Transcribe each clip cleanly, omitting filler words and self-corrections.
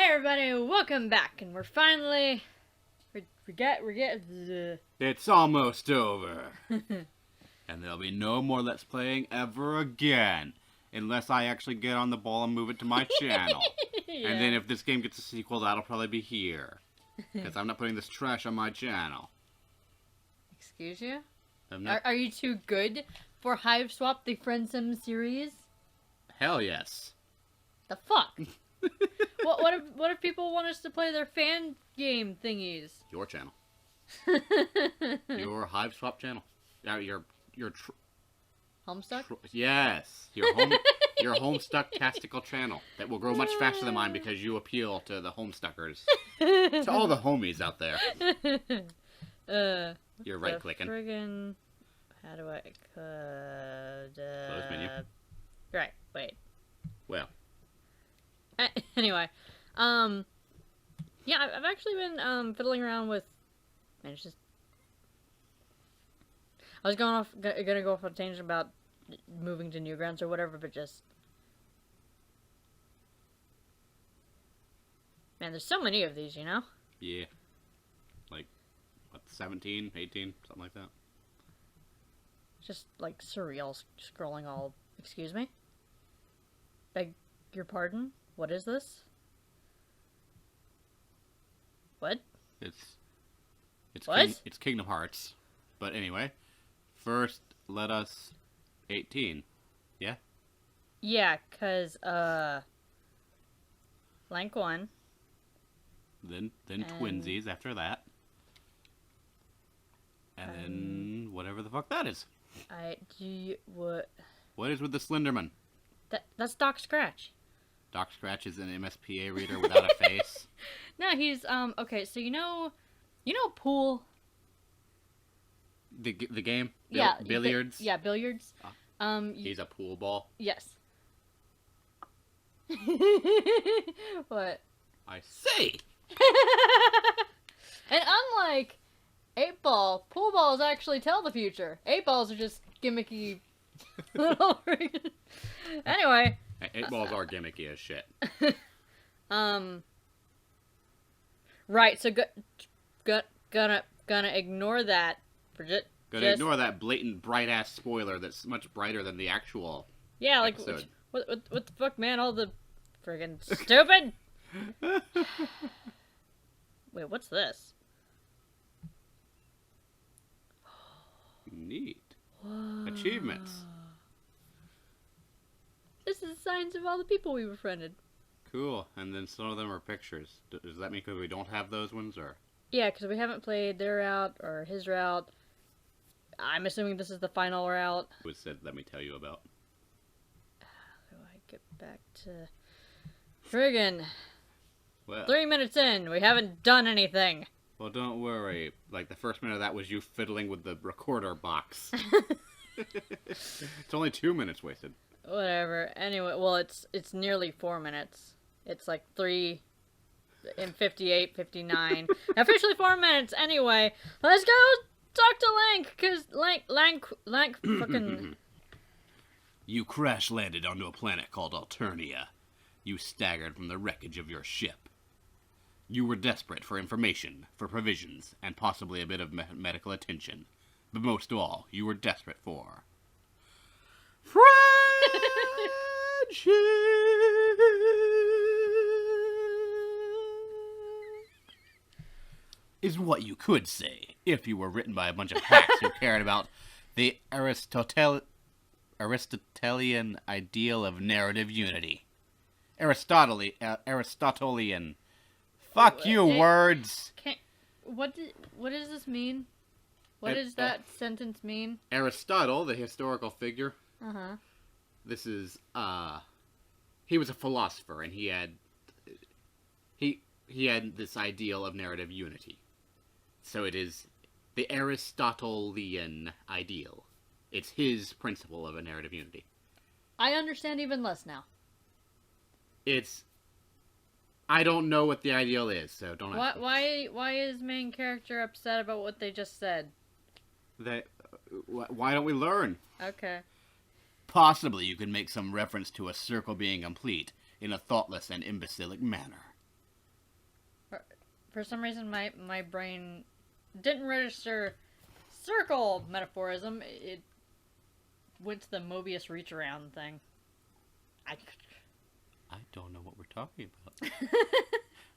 everybody, welcome back, and we're finally, It's almost over. And there'll be no more Let's Playing ever again. Unless I actually get on the ball and move it to my channel. Yeah. And then if this game gets a sequel, that'll probably be here. Because I'm not putting this trash on my channel. Excuse you? I'm not... Are you too good for Hive Swap, the Friendsim series? Hell yes. The fuck? What if people want us to play their fan game thingies? Your channel. Your Hive Swap channel. Your Homestuck? Yes. Your Homestuck tastical channel. That will grow much faster than mine because you appeal to the Homestuckers. To all the homies out there. You're right clicking. Friggin... How do I... Close menu. Right, wait. Well. Anyway, yeah, I've actually been fiddling around with. Man, it's just. I was gonna go off on a tangent about moving to Newgrounds or whatever, but just. Man, there's so many of these, you know? Yeah. Like, what, 17, 18, something like that? Just, like, surreal scrolling all... Excuse me? Beg your pardon? What is this? What? It's what? It's Kingdom Hearts. But anyway, first let us 18. Yeah? Yeah, cause Blank 1. Then Twinsies after that. And then whatever the fuck that is. What is with the Slenderman? That's Doc Scratch. Doc Scratch is an MSPA reader without a face. No, he's okay. So you know, pool. The game. Yeah, billiards. Yeah, billiards. He's a pool ball. Yes. What? I say. And unlike 8-ball, pool balls actually tell the future. 8-balls are just gimmicky little. Anyway. 8-balls are gimmicky as shit. Right, so gonna ignore that. Ignore that blatant bright ass spoiler that's much brighter than the actual. Yeah, like episode. What the fuck, man? All the friggin' stupid. Wait, what's this? Neat. Whoa. Achievements. This is signs of all the people we befriended. Cool. And then some of them are pictures. Does that mean because we don't have those ones, or? Yeah, because we haven't played their route or his route. I'm assuming this is the final route. Who said, let me tell you about? How do I get back to... Friggin'. Well. 3 minutes in, we haven't done anything. Well, don't worry. Like, the first minute of that was you fiddling with the recorder box. It's only 2 minutes wasted. Whatever. Anyway, well, it's nearly 4 minutes. It's like 3 and 58, 59. Officially 4 minutes. Anyway, let's go talk to Lank, because Lank fucking... You crash-landed onto a planet called Alternia. You staggered from the wreckage of your ship. You were desperate for information, for provisions, and possibly a bit of medical attention. But most of all, you were desperate for... friendship! Is what you could say, if you were written by a bunch of hacks who cared about the Aristotelian ideal of narrative unity. Aristotelian. Fuck you, words! What does this mean? What does that sentence mean? Aristotle, the historical figure. Uh-huh. This is, he was a philosopher, and he had this ideal of narrative unity. So it is the Aristotelian ideal. It's his principle of a narrative unity. I understand even less now. I don't know what the ideal is, so don't ask me. Why is main character upset about what they just said? Why don't we learn? Okay. Possibly you could make some reference to a circle being complete in a thoughtless and imbecilic manner. For some reason, my brain didn't register circle metaphorism. It went to the Mobius reach around thing. I don't know what we're talking about.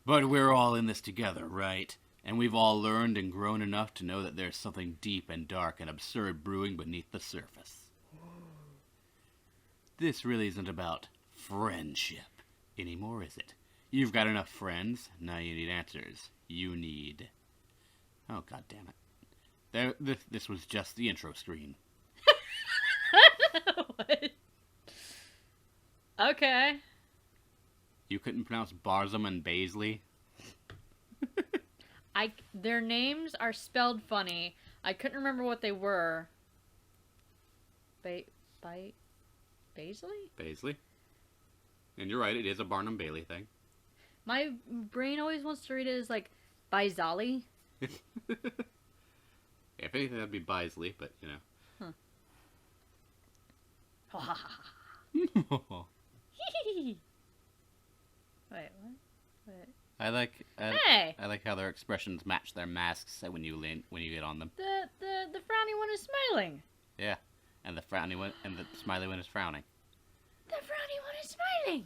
But we're all in this together, right? And we've all learned and grown enough to know that there's something deep and dark and absurd brewing beneath the surface. This really isn't about friendship anymore, is it? You've got enough friends, now you need answers. You need... Oh, god damn it. This was just the intro screen. What? Okay. You couldn't pronounce Barzum and Baisley? Their names are spelled funny. I couldn't remember what they were. Baisley? Baisley. And you're right, it is a Barnum Bailey thing. My brain always wants to read it as, like, Baizali. If anything, that'd be Baisley, but, you know. Huh. Wait, what? I like how their expressions match their masks when you get on them. The frowny one is smiling. Yeah, and the frowny one and the smiley one is frowning. The frowny one is smiling.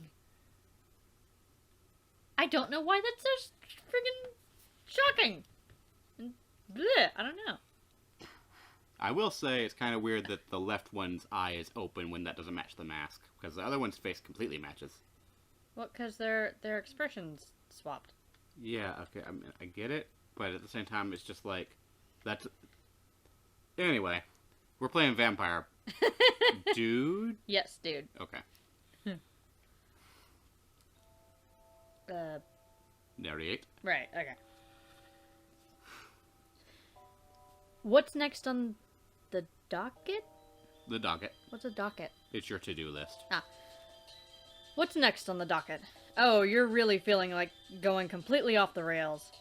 I don't know why that's so friggin' shocking. And bleh, I don't know. I will say it's kind of weird that the left one's eye is open when that doesn't match the mask, because the other one's face completely matches. Well, because their expressions swapped. Yeah, okay, I mean, I get it, but at the same time, it's just like, that's... Anyway, we're playing Vampire. Dude? Yes, dude. Okay. Uh, Narrate. right, okay. What's next on the docket? The docket. What's a docket? It's your to-do list. What's next on the docket? Oh, you're really feeling like going completely off the rails.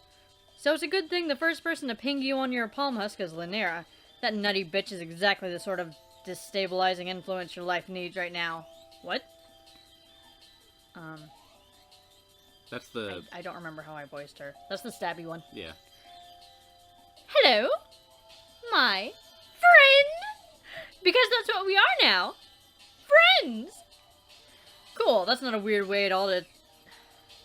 So it's a good thing the first person to ping you on your palm husk is Lynera. That nutty bitch is exactly the sort of destabilizing influence your life needs right now. What? That's the... I don't remember how I voiced her. That's the stabby one. Yeah. Hello? My friend? Because that's what we are now. Friends! Cool, that's not a weird way at all to...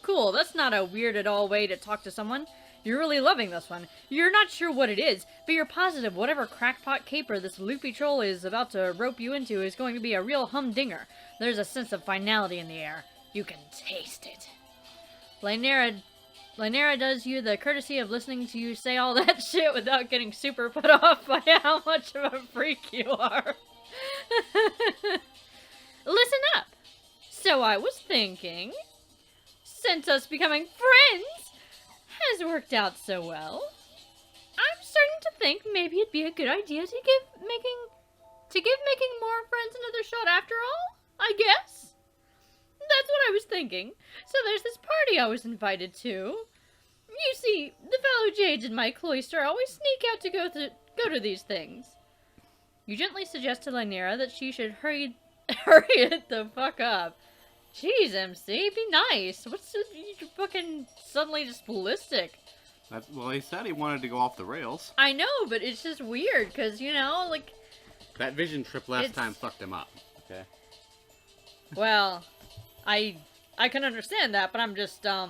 Cool, that's not a weird at all way to talk to someone. You're really loving this one. You're not sure what it is, but you're positive whatever crackpot caper this loopy troll is about to rope you into is going to be a real humdinger. There's a sense of finality in the air. You can taste it. Lynera does you the courtesy of listening to you say all that shit without getting super put off by how much of a freak you are. Listen up. So I was thinking, since us becoming friends has worked out so well, I'm starting to think maybe it'd be a good idea to give making more friends another shot after all, I guess. That's what I was thinking. So there's this party I was invited to. You see, the fellow Jades in my cloister always sneak out to go to these things. You gently suggest to Lynera that she should hurry it the fuck up. Jeez, MC, be nice. What's you fucking suddenly just ballistic? Well, he said he wanted to go off the rails. I know, but it's just weird, because, you know, like... That vision trip last time fucked him up, okay? Well, I can understand that, but I'm just so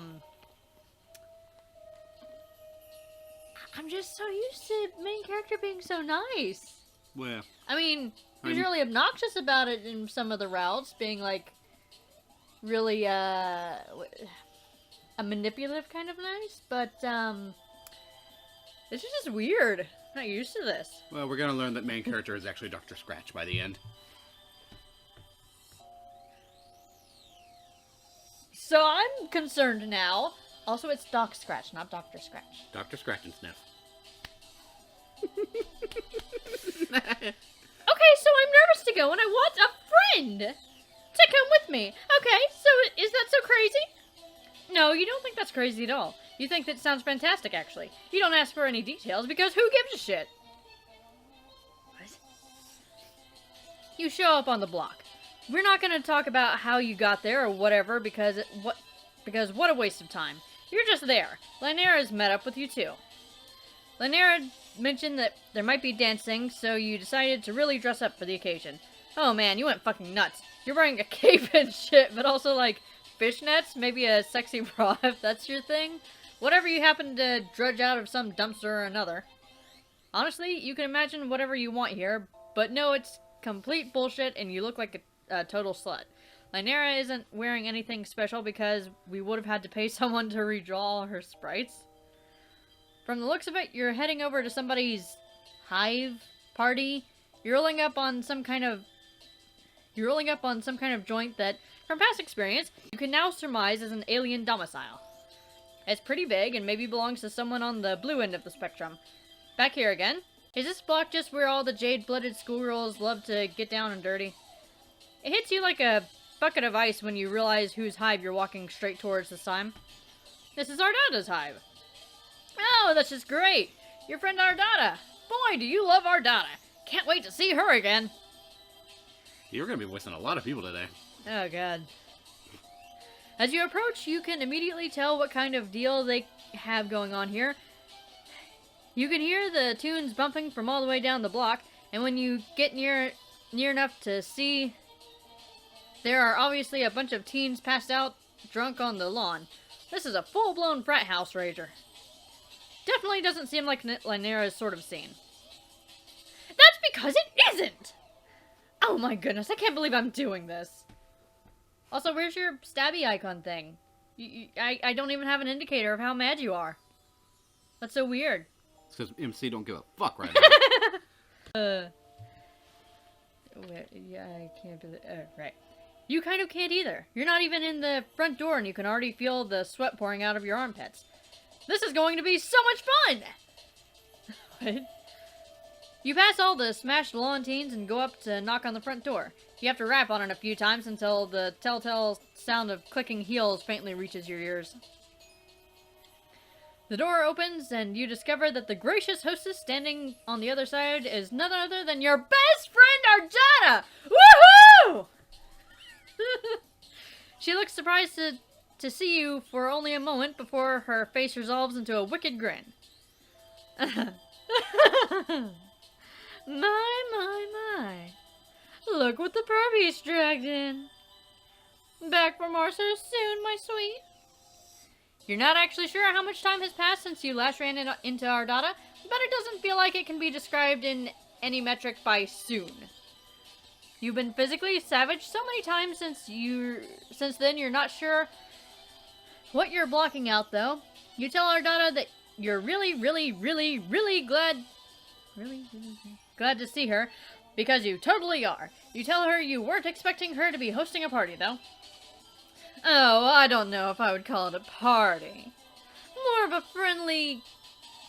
used to main character being so nice. Well... I mean, he's really obnoxious about it in some of the routes, being, like, really, a manipulative kind of nice, but, it's just weird. I'm not used to this. Well, we're gonna learn that main character is actually Dr. Scratch by the end. So I'm concerned now. Also, it's Doc Scratch, not Dr. Scratch. Dr. Scratch and Sniff. Okay, so I'm nervous to go and I want a friend to come with me. Okay, so is that so crazy? No, you don't think that's crazy at all. You think that sounds fantastic, actually. You don't ask for any details because who gives a shit? What? You show up on the block. We're not going to talk about how you got there or whatever because what a waste of time. You're just there. Lynera's met up with you too. Lynera mentioned that there might be dancing, so you decided to really dress up for the occasion. Oh man, you went fucking nuts. You're wearing a cape and shit, but also like fishnets, maybe a sexy bra if that's your thing. Whatever you happen to drudge out of some dumpster or another. Honestly, you can imagine whatever you want here, but no, it's complete bullshit and you look like a total slut. Lynera isn't wearing anything special because we would have had to pay someone to redraw all her sprites. From the looks of it, you're heading over to somebody's hive party. You're rolling up on some kind of joint that, from past experience, you can now surmise is an alien domicile. It's pretty big and maybe belongs to someone on the blue end of the spectrum. Back here again. Is this block just where all the jade-blooded schoolgirls love to get down and dirty? It hits you like a bucket of ice when you realize whose hive you're walking straight towards this time. This is Ardada's hive. Oh, that's just great. Your friend Ardada. Boy, do you love Ardada. Can't wait to see her again. You're going to be voicing a lot of people today. Oh, God. As you approach, you can immediately tell what kind of deal they have going on here. You can hear the tunes bumping from all the way down the block, and when you get near enough to see, there are obviously a bunch of teens passed out, drunk on the lawn. This is a full-blown frat house rager. Definitely doesn't seem like Lynera's sort of scene. That's because it isn't! Oh my goodness, I can't believe I'm doing this. Also, where's your stabby icon thing? I don't even have an indicator of how mad you are. That's so weird. It's because MC don't give a fuck right now. Yeah, I can't do that. Right. You kind of can't either. You're not even in the front door and you can already feel the sweat pouring out of your armpits. This is going to be so much fun! What? You pass all the smashed lawn teens and go up to knock on the front door. You have to rap on it a few times until the telltale sound of clicking heels faintly reaches your ears. The door opens and you discover that the gracious hostess standing on the other side is none other than your best friend Ardada! Woohoo! She looks surprised to see you for only a moment before her face resolves into a wicked grin. My. Look what the pervy's dragged in. Back for more so soon, my sweet. You're not actually sure how much time has passed since you last ran into Ardada, but it doesn't feel like it can be described in any metric by soon. You've been physically savaged so many times since then you're not sure what you're blocking out, though. You tell Ardada that you're really glad to see her, because you totally are. You tell her you weren't expecting her to be hosting a party, though. Oh, I don't know if I would call it a party. More of a friendly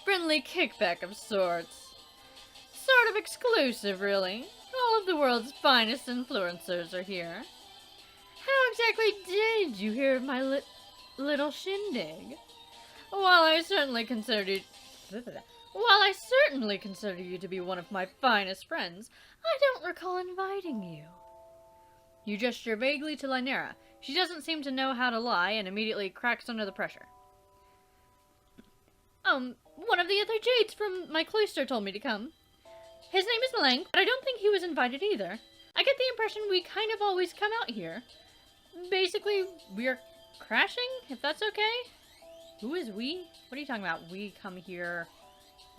kickback of sorts. Sort of exclusive, really. All of the world's finest influencers are here. How exactly did you hear of my little shindig? While I certainly consider you to be one of my finest friends, I don't recall inviting you. You gesture vaguely to Lynera. She doesn't seem to know how to lie and immediately cracks under the pressure. One of the other Jades from my cloister told me to come. His name is Blank, but I don't think he was invited either. I get the impression we kind of always come out here. Basically, we're crashing, if that's okay? Who is we? What are you talking about? We come here.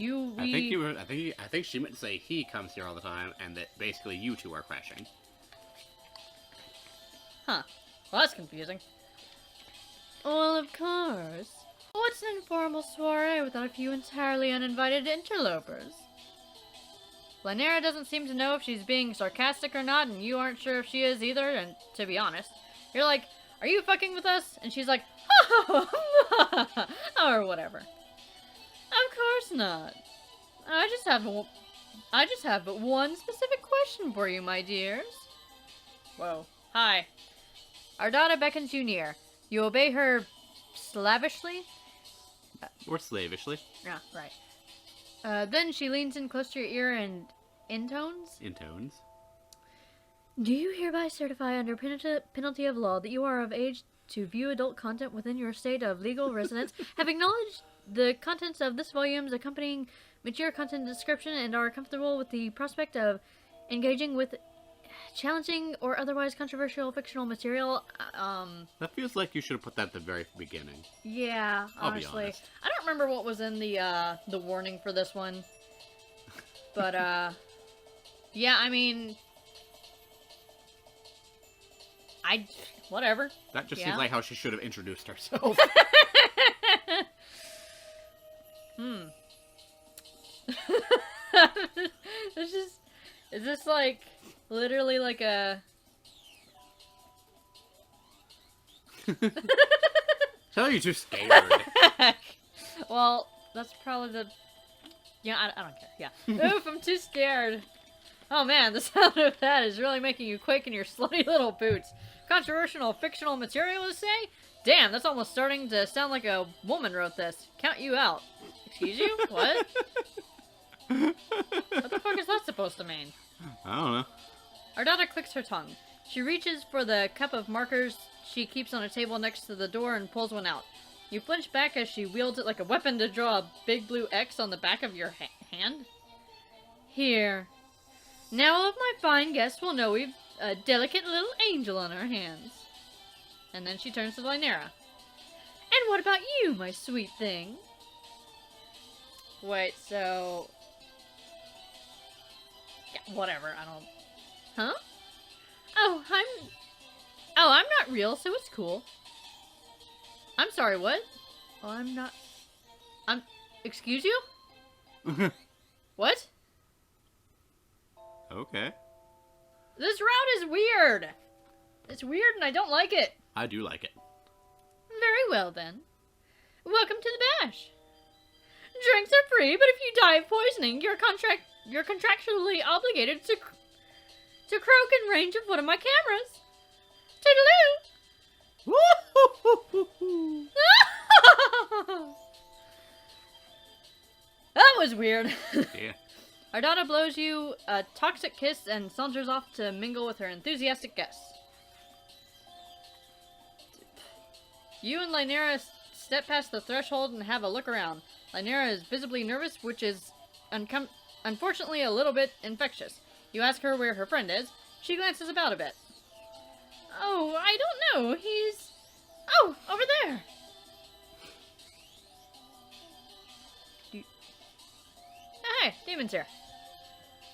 I think she meant to say he comes here all the time, and that basically you two are crashing. Huh. Well, that's confusing. Well, of course. What's an informal soiree without a few entirely uninvited interlopers? Lynera doesn't seem to know if she's being sarcastic or not, and you aren't sure if she is either, and to be honest. You're like, are you fucking with us? And she's like, or whatever. Of course not. I just have but one specific question for you, my dears. Whoa. Hi. Ardada beckons you near. You obey her slavishly? Or slavishly. Yeah, right. Then she leans in close to your ear and intones? Intones. Do you hereby certify under penalty of law that you are of age to view adult content within your state of legal residence have acknowledged the contents of this volume's accompanying mature content description and are comfortable with the prospect of engaging with challenging or otherwise controversial fictional material. That feels like you should have put that at the very beginning. Yeah, I'll be honestly. honest. I don't remember what was in the warning for this one. But, yeah, I mean... whatever. That just Yeah. seems like how she should have introduced herself. Is this like, literally like a... Tell you too scared. Well, that's probably the... Yeah, I don't care. Yeah. Oof, I'm too scared. Oh man, the sound of that is really making you quake in your slutty little boots. Controversial fictional material, you say? Damn, that's almost starting to sound like a woman wrote this. Count you out. Excuse you? What? What the fuck is that supposed to mean? I don't know. Ardata clicks her tongue. She reaches for the cup of markers she keeps on a table next to the door and pulls one out. You flinch back as she wields it like a weapon to draw a big blue X on the back of your hand. Here. Now all of my fine guests will know we've a delicate little angel on our hands. And then she turns to Lynera. And what about you, my sweet thing? Wait, so... Yeah, whatever, I don't... Huh? Oh, I'm not real, so it's cool. I'm sorry, what? Oh, I'm not... Excuse you? What? Okay. This route is weird. It's weird and I don't like it. I do like it. Very well, then. Welcome to the bash. Drinks are free, but if you die of poisoning, you're contractually obligated to croak in range of one of my cameras. Toodaloo! That was weird. Yeah. Ardata blows you a toxic kiss and saunters off to mingle with her enthusiastic guests. You and Lynera step past the threshold and have a look around. Lynera is visibly nervous, which is unfortunately a little bit infectious. You ask her where her friend is. She glances about a bit. Oh, I don't know. He's... Oh, over there. Hey, Demon's here.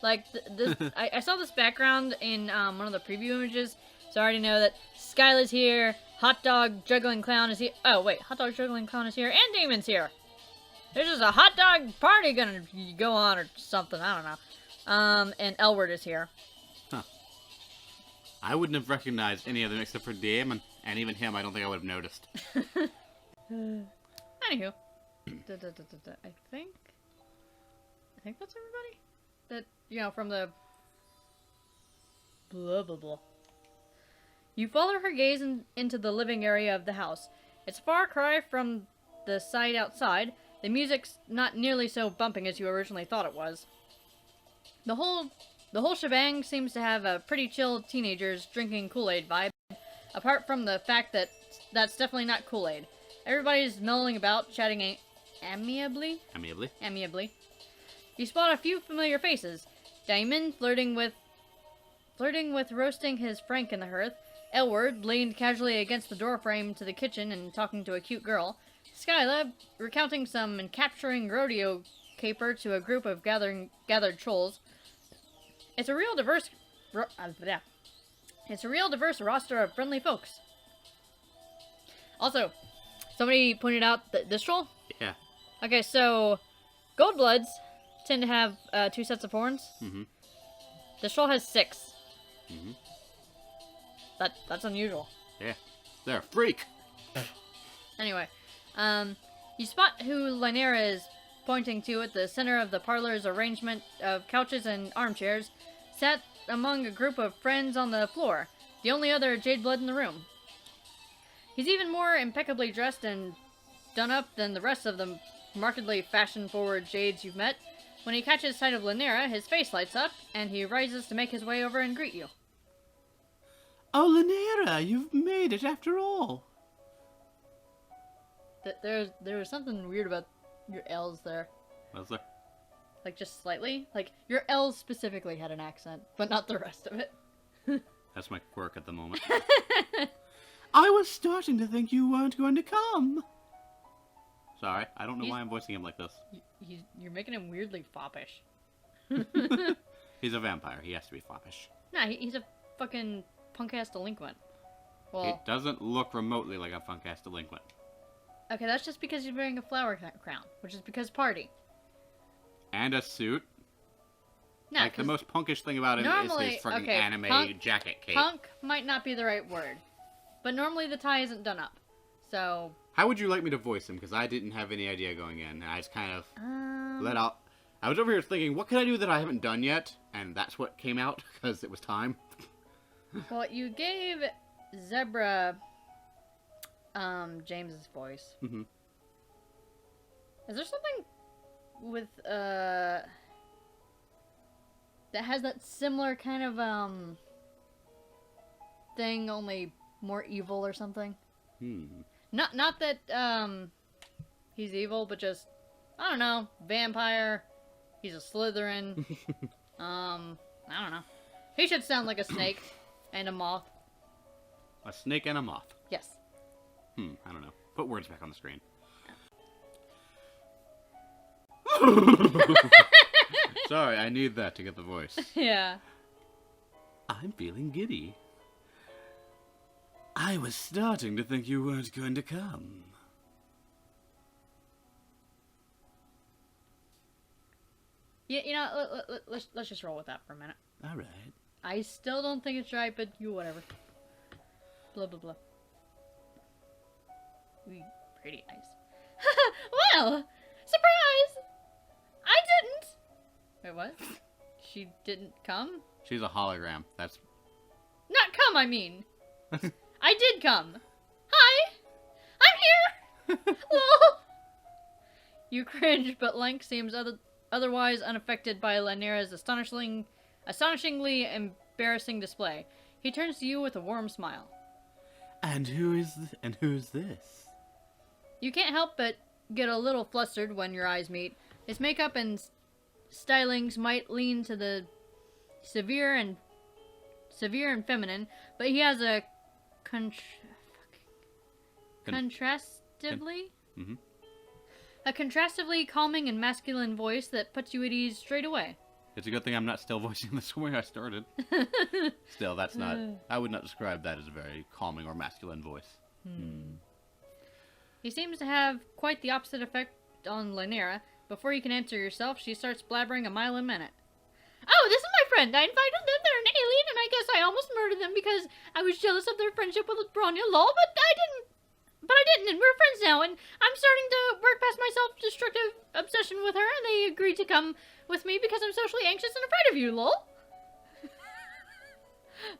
Like, this, I saw this background in one of the preview images, so I already know that Skyla's here, Hot Dog Juggling Clown is here. Oh, wait, Hot Dog Juggling Clown is here, and Damon's here. There's just a hot dog party gonna go on or something, I don't know. And Elward is here. Huh. I wouldn't have recognized any of them except for Damon, and even him I don't think I would have noticed. Anywho. I think that's everybody? That, you know, from the... Blah, blah, blah. You follow her gaze into the living area of the house. It's a far cry from the side outside. The music's not nearly so bumping as you originally thought it was. The whole shebang seems to have a pretty chill teenagers drinking Kool-Aid vibe, apart from the fact that that's definitely not Kool-Aid. Everybody's milling about, chatting amiably. You spot a few familiar faces. Damon flirting with roasting his Frank in the hearth. Elward leaned casually against the doorframe to the kitchen and talking to a cute girl. Skyla recounting some capturing rodeo caper to a group of gathered trolls. It's a real diverse roster of friendly folks. Also, somebody pointed out that this troll? Yeah. Okay, so Goldbloods tend to have 2 sets of horns. Mm-hmm. This troll has 6. Mm-hmm. That's unusual. Yeah. They're a freak. Anyway, you spot who Lynera is pointing to at the center of the parlor's arrangement of couches and armchairs, sat among a group of friends on the floor, the only other Jade Blood in the room. He's even more impeccably dressed and done up than the rest of the markedly fashion-forward Jades you've met. When he catches sight of Lynera, his face lights up, and he rises to make his way over and greet you. Oh, Lynera, you've made it after all. there was something weird about your L's there. Was there? Like, just slightly. Like, your L's specifically had an accent, but not the rest of it. That's my quirk at the moment. I was starting to think you weren't going to come. Sorry, I don't know why I'm voicing him like this. You're making him weirdly foppish. He's a vampire. He has to be foppish. Nah, he's a fucking punk-ass delinquent. Well, He doesn't look remotely like a punk-ass delinquent. okay, that's just because he's wearing a flower crown, which is because party. And a suit. Nah, Like, the most punkish thing about him is his fucking anime jacket cape. Punk might not be the right word, but normally the tie isn't done up. So... How would you like me to voice him? Because I didn't have any idea going in, and I just kind of let out... I was over here thinking, what can I do that I haven't done yet? And that's what came out, because it was time. Well, you gave Zebra James's voice. Mm-hmm. Is there something with that has that similar kind of thing, only more evil or something? Not that he's evil, but just, I don't know, vampire. He's a Slytherin. I don't know. He should sound like a snake and a moth. A snake and a moth. Yes. I don't know. Put words back on the screen. Sorry, I need that to get the voice. Yeah. I'm feeling giddy. I was starting to think you weren't going to come. Yeah, you know, let's just roll with that for a minute. All right. I still don't think it's right, but you whatever. Blah blah blah. Pretty eyes. Well, surprise! I didn't. Wait, what? She didn't come? She's a hologram. That's Not come, I mean. I did come. Hi, I'm here. Lol. You cringe, but Link seems otherwise unaffected by Lanira's astonishingly embarrassing display. He turns to you with a warm smile. And who's this? You can't help but get a little flustered when your eyes meet. His makeup and stylings might lean to the severe and feminine, but he has a contrastively a contrastively calming and masculine voice that puts you at ease straight away. It's a good thing I'm not still voicing this the way I started. Still, that's not... I would not describe that as a very calming or masculine voice. He seems to have quite the opposite effect on Lanira. Before you can answer yourself, she starts blabbering a mile a minute. Oh, this is my friend. I invited them. They're an alien, and I guess I almost murdered them because I was jealous of their friendship with Bronya. Lol, but I didn't, and we're friends now, and I'm starting to work past my self-destructive obsession with her, and they agreed to come with me because I'm socially anxious and afraid of you, lol.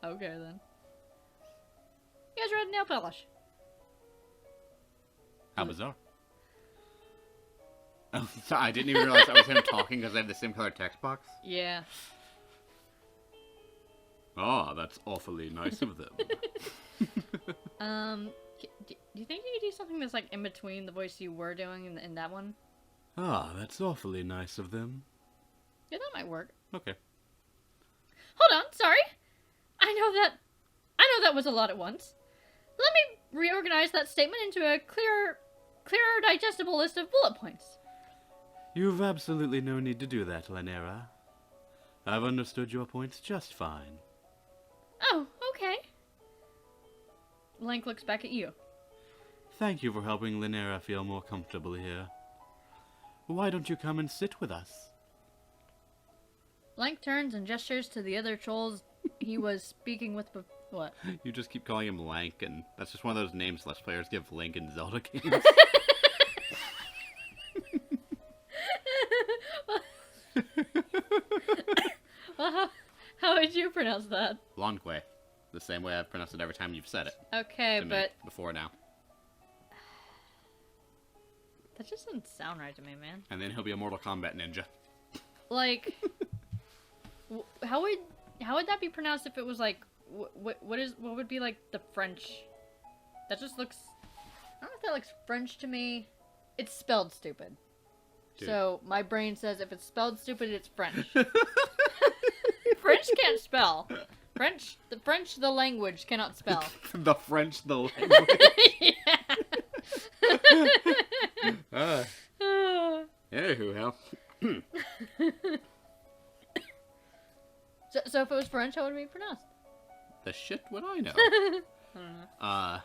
Okay, then. You guys red nail polish. How bizarre. Oh, sorry, I didn't even realize that was him talking because they have the same color text box. Yeah. Oh, that's awfully nice of them. Do you think you could do something that's like in between the voice you were doing and that one? Ah, that's awfully nice of them. Yeah, that might work. Okay. Hold on, sorry. I know that was a lot at once. Let me reorganize that statement into a clearer, digestible list of bullet points. You've absolutely no need to do that, Lanira. I've understood your points just fine. Oh, okay. Link looks back at you. Thank you for helping Lanira feel more comfortable here. Why don't you come and sit with us? Link turns and gestures to the other trolls he was speaking with what? You just keep calling him Lank, and that's just one of those names Let's Players give Link in Zelda games. Well, how would you pronounce that? Lonque. The same way I've pronounced it every time you've said it. Okay, but... Before now. That just doesn't sound right to me, man. And then he'll be a Mortal Kombat ninja. Like... how would that be pronounced if it was like... What would be like the French... That just looks... I don't know if that looks French to me. It's spelled stupid. Dude. So my brain says if it's spelled stupid, it's French. French can't spell. The language cannot spell. The French, the language. Anywho, hell. So if it was French, how would it be pronounced? The shit would I know? I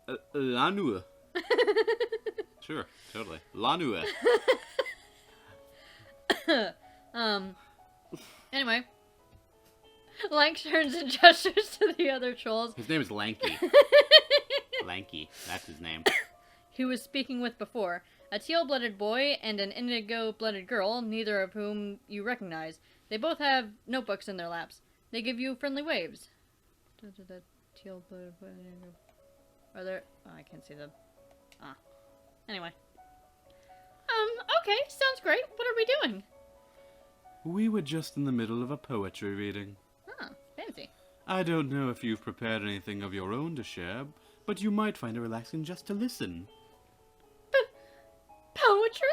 don't know. La Nuit. Sure, totally. La Nuit. Anyway. Lank turns and gestures to the other trolls. His name is Lanky. Lanky, that's his name. He was speaking with before. A teal-blooded boy and an indigo-blooded girl, neither of whom you recognize. They both have notebooks in their laps. They give you friendly waves. Teal-blooded boy. Are there... Oh, I can't see them. Ah. Anyway. Okay, sounds great. What are we doing? We were just in the middle of a poetry reading. Ah, fancy. I don't know if you've prepared anything of your own to share, but you might find it relaxing just to listen. Poetry?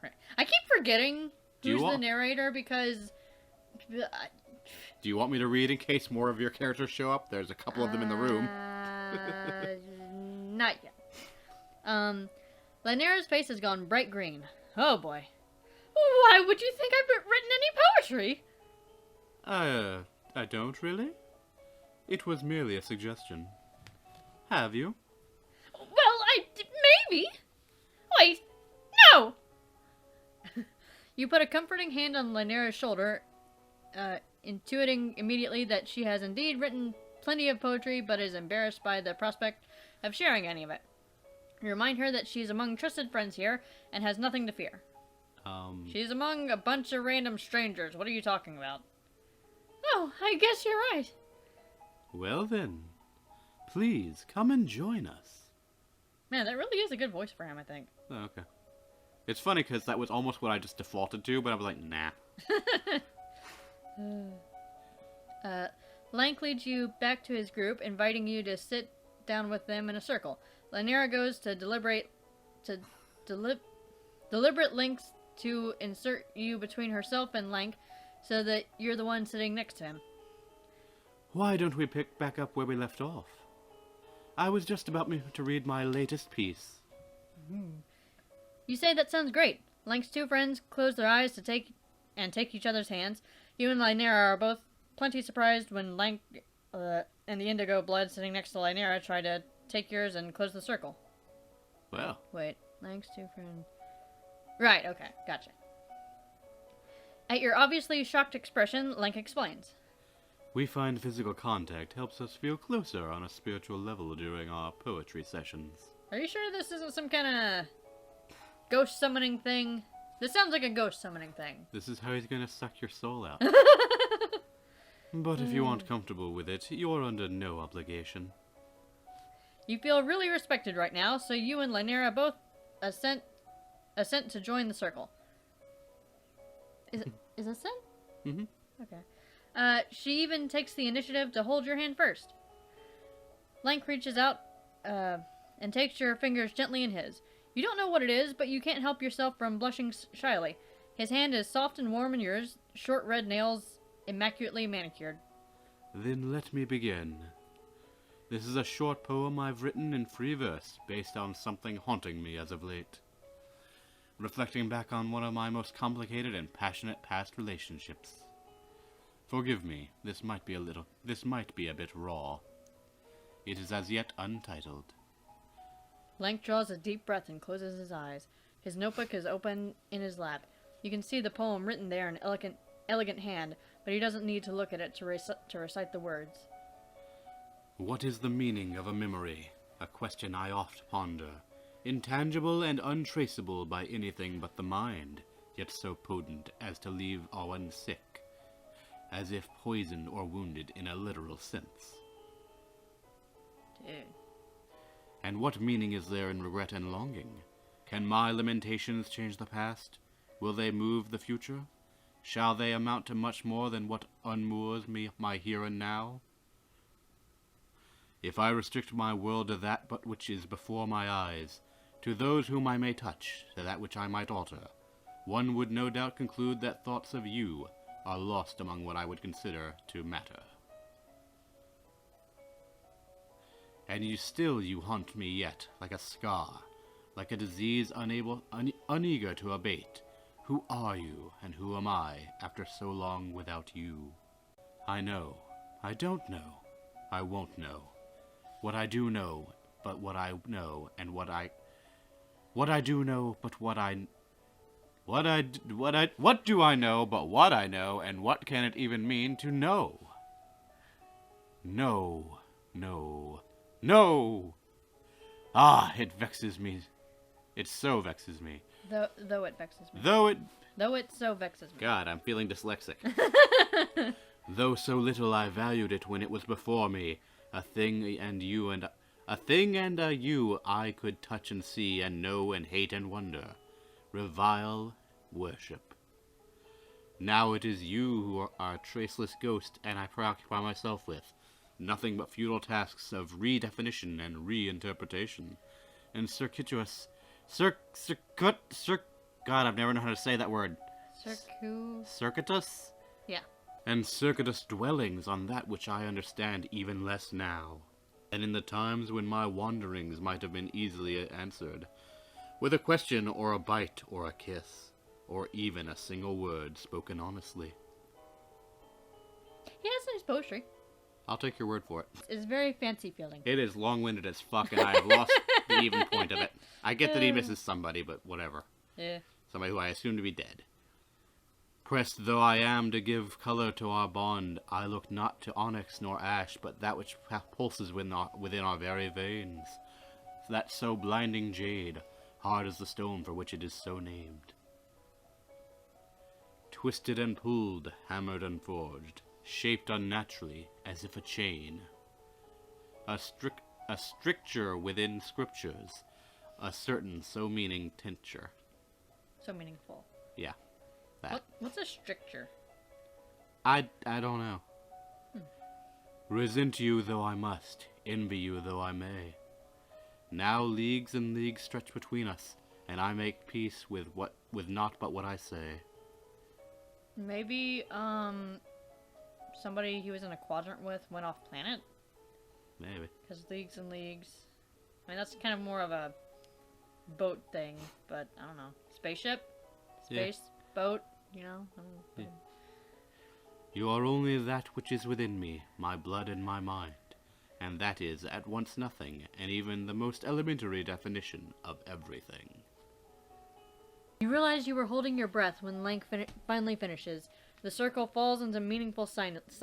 Right. I keep forgetting who's the narrator because... Do you want me to read in case more of your characters show up? There's a couple of them in the room. Not yet. Lynera's face has gone bright green. Oh boy. Why would you think I've written any poetry? I don't really. It was merely a suggestion. Have you? Well, maybe. Wait, no! You put a comforting hand on Lynera's shoulder, intuiting immediately that she has indeed written plenty of poetry, but is embarrassed by the prospect of sharing any of it. You remind her that she's among trusted friends here, and has nothing to fear. She's among a bunch of random strangers. What are you talking about? Oh, I guess you're right. Well then, please come and join us. Man, that really is a good voice for him, I think. Oh, okay. It's funny because that was almost what I just defaulted to, but I was like, nah. Lank leads you back to his group, inviting you to sit down with them in a circle. Lynera goes to deliberate links to insert you between herself and Lank, so that you're the one sitting next to him. Why don't we pick back up where we left off? I was just about to read my latest piece. You say that sounds great. Lank's two friends close their eyes to take each other's hands. You and Lynera are both plenty surprised when Lank and the indigo blood sitting next to Lynera try to take yours and close the circle. Well. Wait, Lank's two friends... Right, okay, gotcha. At your obviously shocked expression, Lank explains. We find physical contact helps us feel closer on a spiritual level during our poetry sessions. Are you sure this isn't some kind of ghost summoning thing? This sounds like a ghost summoning thing. This is how he's gonna suck your soul out. But if you aren't comfortable with it, you're under no obligation. You feel really respected right now, so you and Lynera both assent to join the circle. Is assent? Mm-hmm. Okay. She even takes the initiative to hold your hand first. Lank reaches out and takes your fingers gently in his. You don't know what it is, but you can't help yourself from blushing shyly. His hand is soft and warm in yours, short red nails immaculately manicured. Then let me begin. This is a short poem I've written in free verse, based on something haunting me as of late. Reflecting back on one of my most complicated and passionate past relationships. Forgive me, this might be a bit raw. It is as yet untitled. Lank draws a deep breath and closes his eyes. His notebook is open in his lap. You can see the poem written there in elegant hand, but he doesn't need to look at it to recite the words. What is the meaning of a memory? A question I oft ponder. Intangible and untraceable by anything but the mind, yet so potent as to leave one sick, as if poisoned or wounded in a literal sense. Dude. And what meaning is there in regret and longing? Can my lamentations change the past? Will they move the future? Shall they amount to much more than what unmoors me my here and now? If I restrict my world to that but which is before my eyes, to those whom I may touch, to that which I might alter, one would no doubt conclude that thoughts of you are lost among what I would consider to matter. And you haunt me yet, like a scar, like a disease uneager to abate. Who are you, and who am I, after so long without you? I know. I don't know. I won't know. What I do know, but what I know, and what I do know, but what do I know, but what I know, and what can it even mean to know? No, no, no! Ah, it vexes me. It so vexes me. Though it vexes me. Though it so vexes me. God, I'm feeling dyslexic. Though so little I valued it when it was before me, a thing and a you I could touch and see and know and hate and wonder, revile, worship. Now it is you who are a traceless ghost, and I preoccupy myself with nothing but futile tasks of redefinition and reinterpretation, and circuitous, God, I've never known how to say that word. Circuitous? Yeah. And circuitous dwellings on that which I understand even less now, and in the times when my wanderings might have been easily answered, with a question or a bite or a kiss, or even a single word spoken honestly. He has nice poetry. I'll take your word for it. It's very fancy feeling. It is long-winded as fuck, and I have lost the even point of it. I get that he misses somebody, but whatever. Yeah. Somebody who I assume to be dead. Pressed though I am to give color to our bond, I look not to onyx nor ash, but that which pulses within our very veins. That so blinding jade, hard as the stone for which it is so named. Twisted and pulled, hammered and forged, shaped unnaturally, as if a chain. A stricture within scriptures, a certain so meaning tincture. So meaningful. Yeah. That. What's a stricture? I don't know. Resent you though I must, envy you though I may. Now leagues and leagues stretch between us, and I make peace with naught but what I say. Maybe somebody he was in a quadrant with went off planet. Maybe. Because leagues and leagues. I mean, that's kind of more of a boat thing, but I don't know. Spaceship, space, boat. You know? I don't know. Yeah. You are only that which is within me, my blood and my mind, and that is at once nothing, and even the most elementary definition of everything. You realize you were holding your breath when Lank finally finishes. The circle falls into meaningful silence,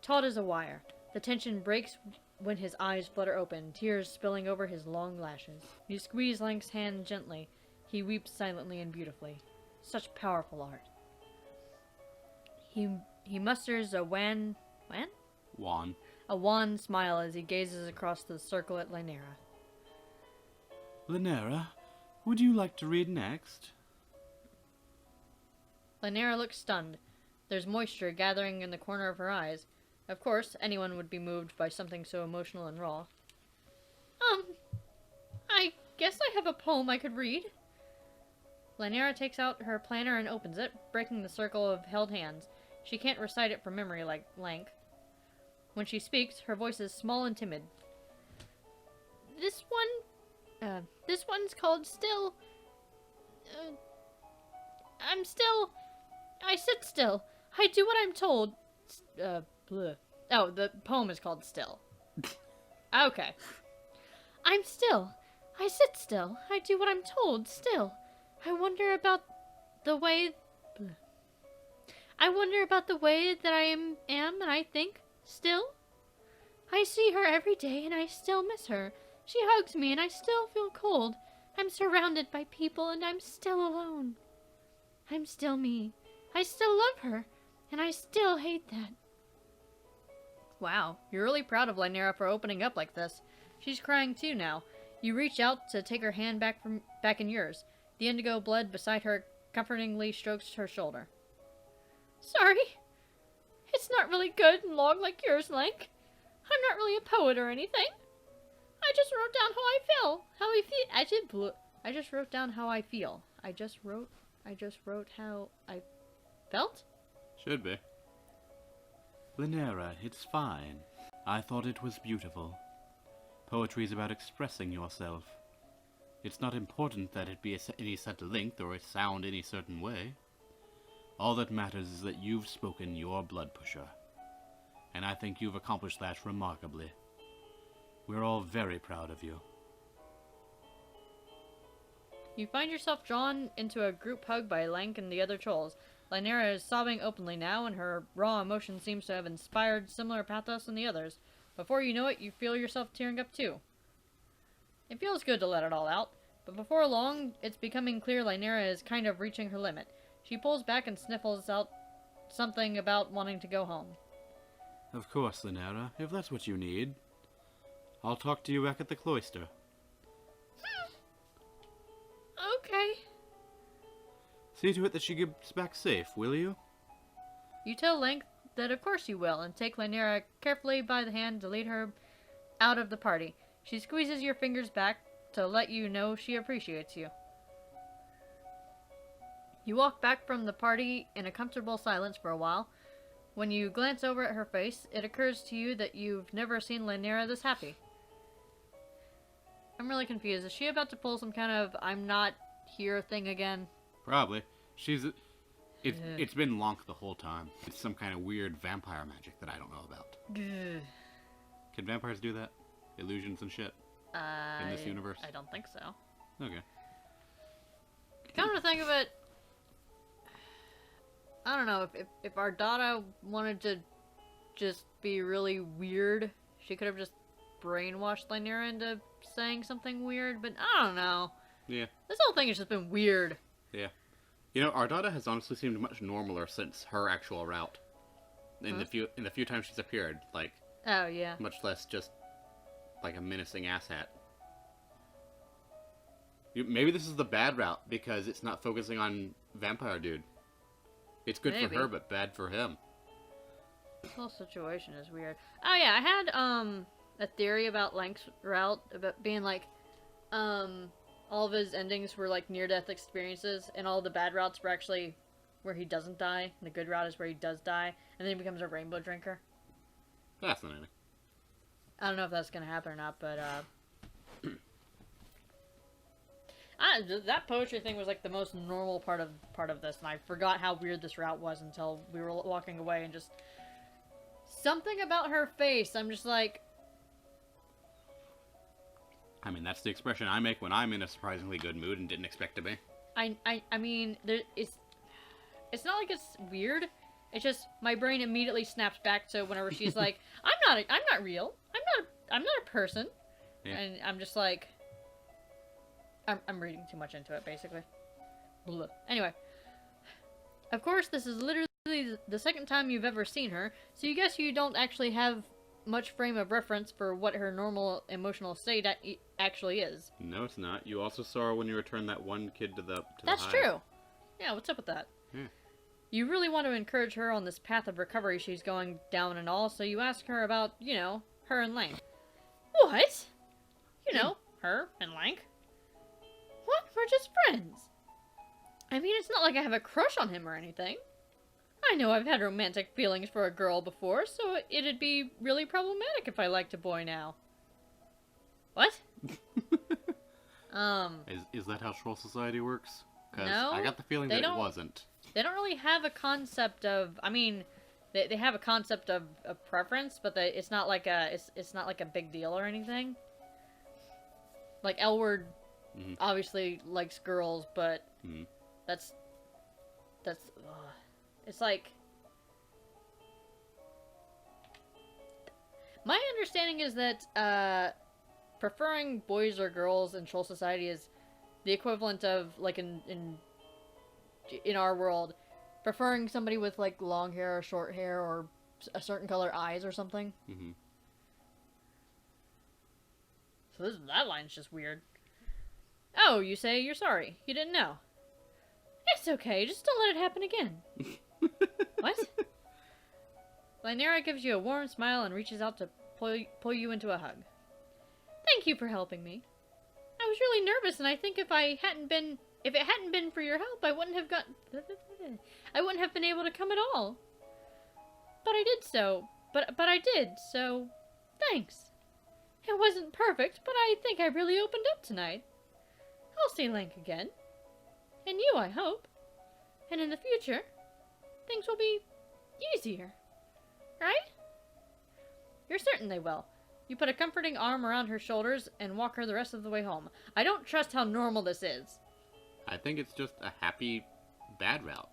taut as a wire. The tension breaks when his eyes flutter open, tears spilling over his long lashes. You squeeze Lank's hand gently. He weeps silently and beautifully. Such powerful art. He musters a wan smile as he gazes across the circle at Lynera. Lynera, would you like to read next? Lynera looks stunned. There's moisture gathering in the corner of her eyes. Of course, anyone would be moved by something so emotional and raw. I guess I have a poem I could read. Lynera takes out her planner and opens it, breaking the circle of held hands. She can't recite it from memory like Lank. When she speaks, her voice is small and timid. This one's called Still. I sit still. I do what I'm told. Bleh. Oh, the poem is called Still. Okay. I'm still. I sit still. I do what I'm told. Still. I wonder about the way that I am and I think. Still. I see her every day and I still miss her. She hugs me and I still feel cold. I'm surrounded by people and I'm still alone. I'm still me. I still love her and I still hate that. Wow, you're really proud of Lynera for opening up like this. She's crying too now. You reach out to take her hand back in yours. The indigo blood beside her comfortingly strokes her shoulder. Sorry. It's not really good and long like yours, Link. I'm not really a poet or anything. I just wrote down how I feel. How I feel. I just wrote down how I feel. I just wrote how I felt? Should be. Linera, it's fine. I thought it was beautiful. Poetry's about expressing yourself. It's not important that it be any set length or it sound any certain way. All that matters is that you've spoken your blood pusher. And I think you've accomplished that remarkably. We're all very proud of you. You find yourself drawn into a group hug by Lank and the other trolls. Lynera is sobbing openly now, and her raw emotion seems to have inspired similar pathos in the others. Before you know it, you feel yourself tearing up too. It feels good to let it all out, but before long, it's becoming clear Lynera is kind of reaching her limit. She pulls back and sniffles out something about wanting to go home. Of course, Linera, if that's what you need. I'll talk to you back at the cloister. Okay. See to it that she gets back safe, will you? You tell Lank that of course you will, and take Lynera carefully by the hand to lead her out of the party. She squeezes your fingers back to let you know she appreciates you. You walk back from the party in a comfortable silence for a while. When you glance over at her face, it occurs to you that you've never seen Lynera this happy. I'm really confused. Is she about to pull some kind of I'm not here thing again? Probably. It's been Lonk the whole time. It's some kind of weird vampire magic that I don't know about. Can vampires do that? Illusions and shit? In this universe? I don't think so. Okay. Come to think of it, I don't know, if our Dada wanted to just be really weird, she could have just brainwashed Lynera into saying something weird, but I don't know. Yeah. This whole thing has just been weird. Yeah. You know, our Dada has honestly seemed much normaler since her actual route. In the few times she's appeared, like, Oh, yeah. much less just like a menacing asshat. Maybe this is the bad route because it's not focusing on Vampire Dude. It's good Maybe. for her, but bad for him. This whole situation is weird. Oh, yeah, I had, a theory about Lank's route, about being like, all of his endings were like near-death experiences, and all the bad routes were actually where he doesn't die, and the good route is where he does die, and then he becomes a rainbow drinker. Fascinating. I don't know if that's gonna happen or not, but that poetry thing was like the most normal part of this, and I forgot how weird this route was until we were walking away, and just something about her face. I'm just like, I mean, that's the expression I make when I'm in a surprisingly good mood and didn't expect to be. I mean, it's not like it's weird. It's just my brain immediately snaps back to whenever she's like, I'm not real. I'm not a person. Yeah. And I'm just like, I'm reading too much into it, basically. Blah. Anyway, of course, this is literally the second time you've ever seen her, so you guess you don't actually have much frame of reference for what her normal emotional state actually is. No, it's not. You also saw her when you returned that one kid to the That's hive. true. Yeah, what's up with that? Yeah. You really want to encourage her on this path of recovery she's going down and all, so you ask her about, her and Lank. What? Her and Lank? What? We're just friends. I mean, it's not like I have a crush on him or anything. I know I've had romantic feelings for a girl before, so it'd be really problematic if I liked a boy now. What? Is that how Troll Society works? Because No, I got the feeling they that it don't. wasn't. They don't really have a concept of, I mean, they have a concept of preference, but it's not like it's not like a big deal or anything. Like Elward obviously likes girls, but that's it's like, my understanding is that preferring boys or girls in Troll Society is the equivalent of, like, in our world, preferring somebody with, like, long hair or short hair or a certain color eyes or something. Mm-hmm. So that line's just weird. Oh, you say you're sorry. You didn't know. It's okay. Just don't let it happen again. What? Lynera gives you a warm smile and reaches out to pull you into a hug. Thank you for helping me. I was really nervous, and I think if it hadn't been for your help, I wouldn't have been able to come at all. But I did so. But I did, so thanks. It wasn't perfect, but I think I really opened up tonight. I'll see Link again. And you, I hope. And in the future, things will be easier. Right? You're certain they will. You put a comforting arm around her shoulders and walk her the rest of the way home. I don't trust how normal this is. I think it's just a happy, bad route.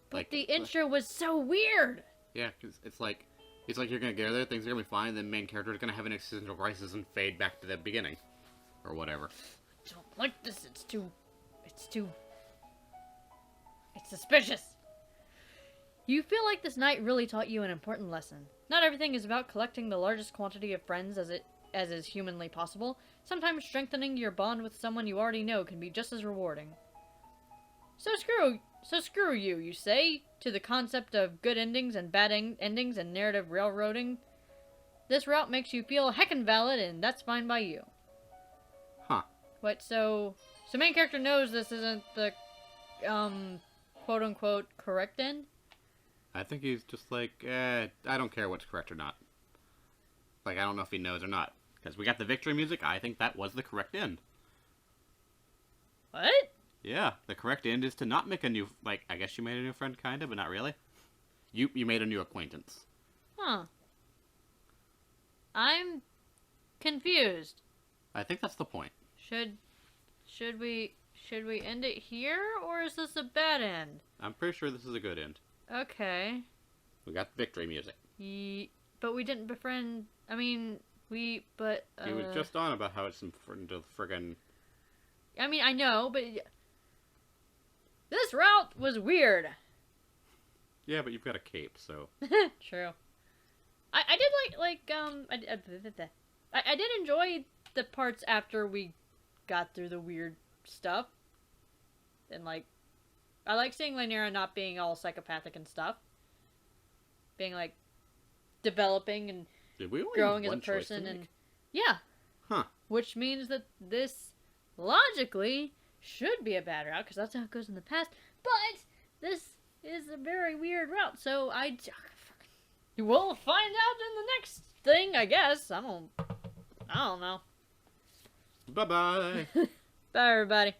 But the intro was so weird. Yeah, because it's like you're gonna get there, things are gonna be fine, and then the main character is gonna have an existential crisis and fade back to the beginning. Or whatever. I don't like this. It's suspicious. You feel like this night really taught you an important lesson. Not everything is about collecting the largest quantity of friends as is humanly possible. Sometimes strengthening your bond with someone you already know can be just as rewarding. So screw you, you say, to the concept of good endings and bad endings and narrative railroading. This route makes you feel heckin' valid, and that's fine by you. Huh. What, so main character knows this isn't the, quote-unquote correct end? I think he's just like, I don't care what's correct or not. Like, I don't know if he knows or not. Because we got the victory music, I think that was the correct end. What? Yeah, the correct end is to not make a new, like, I guess you made a new friend, kind of, but not really. You made a new acquaintance. Huh. I'm confused. I think that's the point. Should we end it here, or is this a bad end? I'm pretty sure this is a good end. Okay. We got the victory music. But we didn't befriend. I mean, He was just on about how it's important to friggin'... I mean, I know, but... This route was weird. Yeah, but you've got a cape, so... True. I did I did enjoy the parts after we got through the weird stuff. And, like... I like seeing Lynera not being all psychopathic and stuff. Being, like, developing and growing as a person. And yeah. Huh. Which means that this, logically, should be a bad route, because that's how it goes in the past. But this is a very weird route, so we'll find out in the next thing, I guess. I don't know. Bye-bye. Bye, everybody.